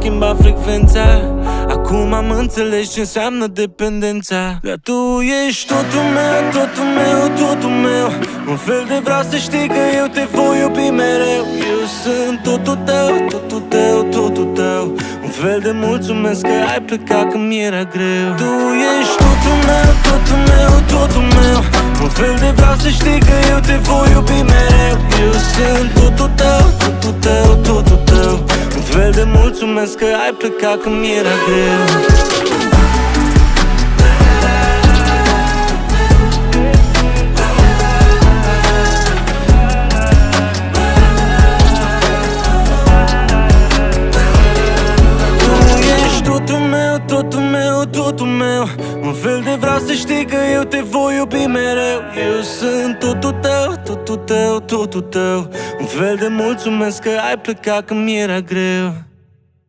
schimbat frecvența. Acum am înțeles ce înseamnă dependența. Dar tu ești totul meu, totul meu, totul meu. Un fel de vreau să știi că eu te voi iubi mereu. Eu sunt totul tău, totul tău, totul tău. Un fel de mulțumesc că ai plecat când mi-era greu. Tu ești totul meu, totul meu, totul meu. Un fel de vreau să știi că eu te voi iubi mereu. Eu sunt totul tău, totul tău, totul tău. Un fel de mulțumesc că ai plecat când mi-era greu. Totul meu, totul meu. Un fel de vreau să știi că eu te voi iubi mereu. Eu sunt totul tău, totul tău, totul tău. Un fel de mulțumesc că ai plecat când mi-era greu.